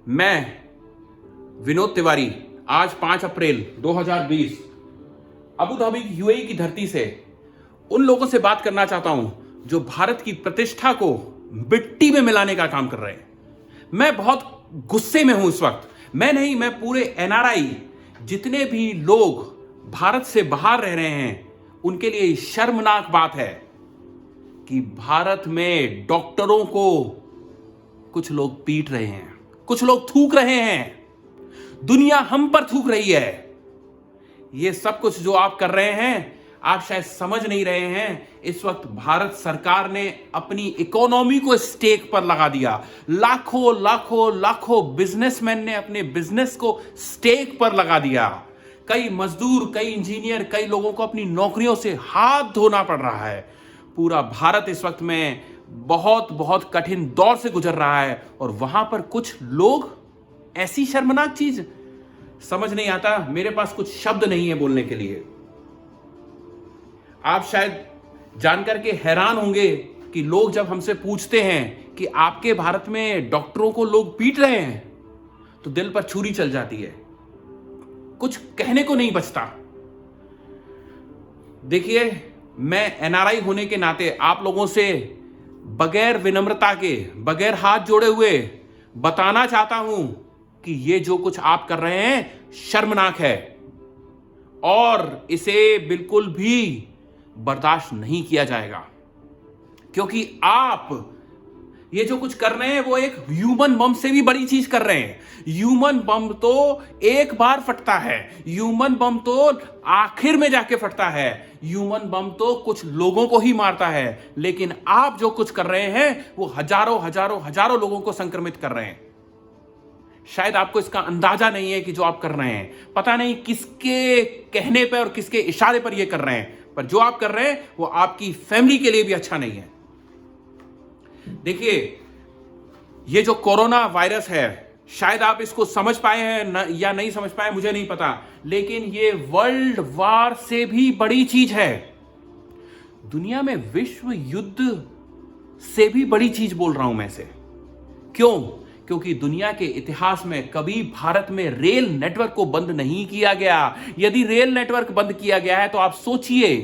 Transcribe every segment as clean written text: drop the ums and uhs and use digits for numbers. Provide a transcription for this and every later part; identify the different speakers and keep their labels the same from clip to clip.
Speaker 1: मैं विनोद तिवारी आज 5 अप्रैल 2020 Abu Dhabi UAE की धरती से उन लोगों से बात करना चाहता हूं जो भारत की प्रतिष्ठा को मिट्टी में मिलाने का काम कर रहे हैं। मैं बहुत गुस्से में हूं इस वक्त। मैं पूरे एनआरआई जितने भी लोग भारत से बाहर रह रहे हैं उनके लिए शर्मनाक बात है कि भारत में डॉक्टरों को कुछ लोग पीट रहे हैं, कुछ लोग थूक रहे हैं, दुनिया हम पर थूक रही है। ये सब कुछ जो आप कर रहे हैं आप शायद समझ नहीं रहे हैं। इस वक्त भारत सरकार ने अपनी इकोनॉमी को स्टेक पर लगा दिया। लाखों लाखों लाखों बिजनेसमैन ने अपने बिजनेस को स्टेक पर लगा दिया। कई मजदूर, कई इंजीनियर, कई लोगों को अपनी नौकरियों से हाथ धोना पड़ रहा है। पूरा भारत इस वक्त में बहुत बहुत कठिन दौर से गुजर रहा है और वहां पर कुछ लोग ऐसी शर्मनाक चीज समझ नहीं आता। मेरे पास कुछ शब्द नहीं है बोलने के लिए। आप शायद जानकर के हैरान होंगे कि लोग जब हमसे पूछते हैं कि आपके भारत में डॉक्टरों को लोग पीट रहे हैं तो दिल पर छुरी चल जाती है, कुछ कहने को नहीं बचता। देखिए, मैं एनआरआई होने के नाते आप लोगों से बगैर विनम्रता के, बगैर हाथ जोड़े हुए बताना चाहता हूं कि ये जो कुछ आप कर रहे हैं शर्मनाक है और इसे बिल्कुल भी बर्दाश्त नहीं किया जाएगा। क्योंकि आप ये जो कुछ कर रहे हैं वो एक ह्यूमन बम से भी बड़ी चीज कर रहे हैं। ह्यूमन बम तो एक बार फटता है, ह्यूमन बम तो आखिर में जाके फटता है, ह्यूमन बम तो कुछ लोगों को ही मारता है। लेकिन आप जो कुछ कर रहे हैं वो हजारों हजारों हजारों लोगों को संक्रमित कर रहे हैं। शायद आपको इसका अंदाजा नहीं है कि जो आप कर रहे हैं, पता नहीं किसके कहने पर और किसके इशारे पर ये कर रहे हैं, पर जो आप कर रहे हैं वो आपकी फैमिली के लिए भी अच्छा नहीं है। देखिए, ये जो कोरोना वायरस है, शायद आप इसको समझ पाए हैं या नहीं समझ पाए मुझे नहीं पता, लेकिन ये वर्ल्ड वार से भी बड़ी चीज है। दुनिया में विश्व युद्ध से भी बड़ी चीज बोल रहा हूं मैं इसे। क्यों? क्योंकि दुनिया के इतिहास में कभी भारत में रेल नेटवर्क को बंद नहीं किया गया। यदि रेल नेटवर्क बंद किया गया है तो आप सोचिए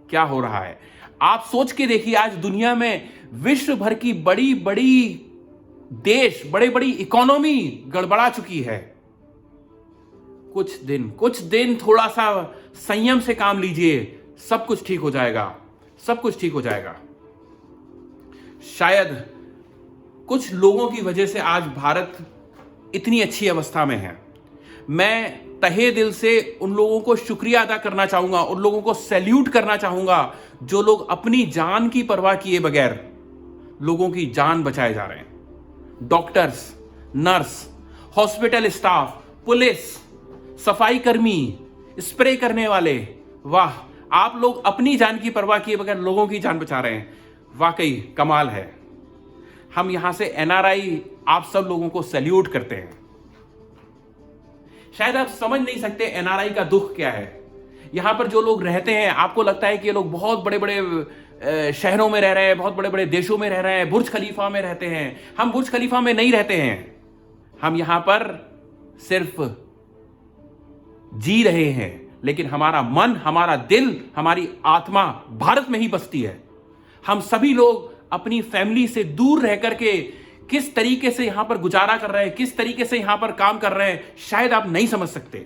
Speaker 1: क्या हो रहा है। आप सोच के देखिए, आज दुनिया में विश्व भर की बड़ी बड़ी देश, बड़ी बड़ी इकोनॉमी गड़बड़ा चुकी है। कुछ दिन थोड़ा सा संयम से काम लीजिए, सब कुछ ठीक हो जाएगा, सब कुछ ठीक हो जाएगा। शायद कुछ लोगों की वजह से आज भारत इतनी अच्छी अवस्था में है। मैं तहे दिल से उन लोगों को शुक्रिया अदा करना चाहूंगा, उन लोगों को सैल्यूट करना चाहूंगा जो लोग अपनी जान की परवाह किए बगैर लोगों की जान बचाए जा रहे हैं। Doctors, nurse, hospital staff, police, सफाई कर्मी, स्प्रे करने वाले, वाह, आप लोग अपनी जान की परवाह किए बगैर लोगों की जान बचा रहे हैं। वाकई कमाल है। हम यहां से एनआरआई आप सब लोगों को सैल्यूट करते हैं। शायद आप समझ नहीं सकते एनआरआई का दुख क्या है। यहां पर जो लोग रहते हैं, आपको लगता है कि ये लोग बहुत बड़े बड़े शहरों में रह रहे हैं, बहुत बड़े बड़े देशों में रह रहे हैं, बुर्ज खलीफा में रहते हैं। हम बुर्ज खलीफा में नहीं रहते हैं, हम यहां पर सिर्फ जी रहे हैं, लेकिन हमारा मन, हमारा दिल, हमारी आत्मा भारत में ही बसती है। हम सभी लोग अपनी फैमिली से दूर रह करके किस तरीके से यहां पर गुजारा कर रहे हैं, किस तरीके से यहां पर काम कर रहे हैं, शायद आप नहीं समझ सकते।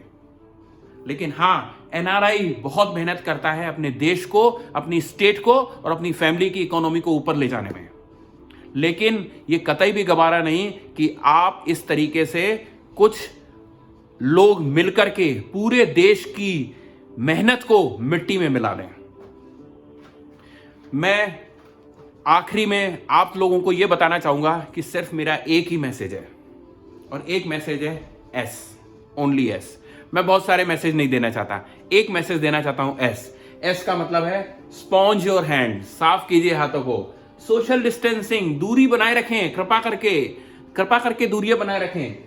Speaker 1: लेकिन हां, एनआरआई बहुत मेहनत करता है अपने देश को, अपनी स्टेट को और अपनी फैमिली की इकोनॉमी को ऊपर ले जाने में। लेकिन यह कतई भी गवारा नहीं कि आप इस तरीके से कुछ लोग मिलकर के पूरे देश की मेहनत को मिट्टी में मिला लें। मैं आखिरी में आप लोगों को यह बताना चाहूंगा कि सिर्फ मेरा एक ही मैसेज है और एक मैसेज है एस, ओनली एस। मैं बहुत सारे मैसेज नहीं देना चाहता, एक मैसेज देना चाहता हूं एस। एस का मतलब है स्पॉन्ज योर हैंड, साफ कीजिए हाथों को। सोशल डिस्टेंसिंग, दूरी बनाए रखें, कृपा करके दूरियां बनाए रखें।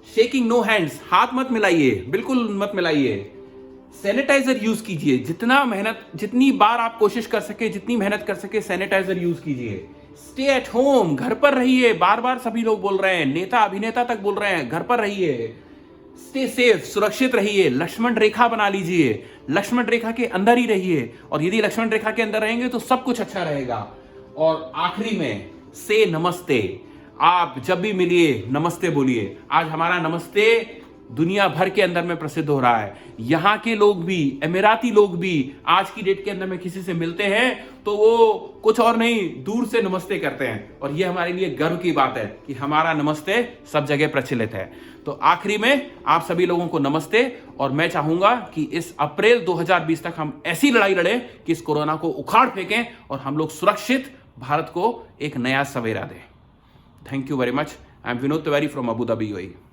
Speaker 1: शेकिंग नो हैंड्स, हाथ मत मिलाइए, बिल्कुल मत मिलाइए। सैनिटाइजर यूज कीजिए, जितनी बार आप कोशिश कर सके, जितनी मेहनत कर सके, सैनिटाइजर यूज कीजिए। स्टे एट होम, घर पर रहिए। बार बार सभी लोग बोल रहे हैं, नेता अभिनेता तक बोल रहे हैं, घर पर रहिए, स्टे सेफ, सुरक्षित रहिए, लक्ष्मण रेखा बना लीजिए, लक्ष्मण रेखा के अंदर ही रहिए, और यदि लक्ष्मण रेखा के अंदर रहेंगे तो सब कुछ अच्छा रहेगा। और आखिरी में से नमस्ते, आप जब भी मिलिए नमस्ते बोलिए। आज हमारा नमस्ते दुनिया भर के अंदर में प्रसिद्ध हो रहा है। यहां के लोग भी, अमीराती लोग भी आज की डेट के अंदर में किसी से मिलते हैं तो वो कुछ और नहीं, दूर से नमस्ते करते हैं, और ये हमारे लिए गर्व की बात है कि हमारा नमस्ते सब जगह प्रचलित है। तो आखिरी में आप सभी लोगों को नमस्ते, और मैं चाहूंगा कि इस अप्रैल 2020 तक हम ऐसी लड़ाई लड़ें कि इस कोरोना को उखाड़ फेंकें और हम लोग सुरक्षित भारत को एक नया सवेरा दें। Thank you very much. I am Vinod Tiwari from Abu Dhabi UAE।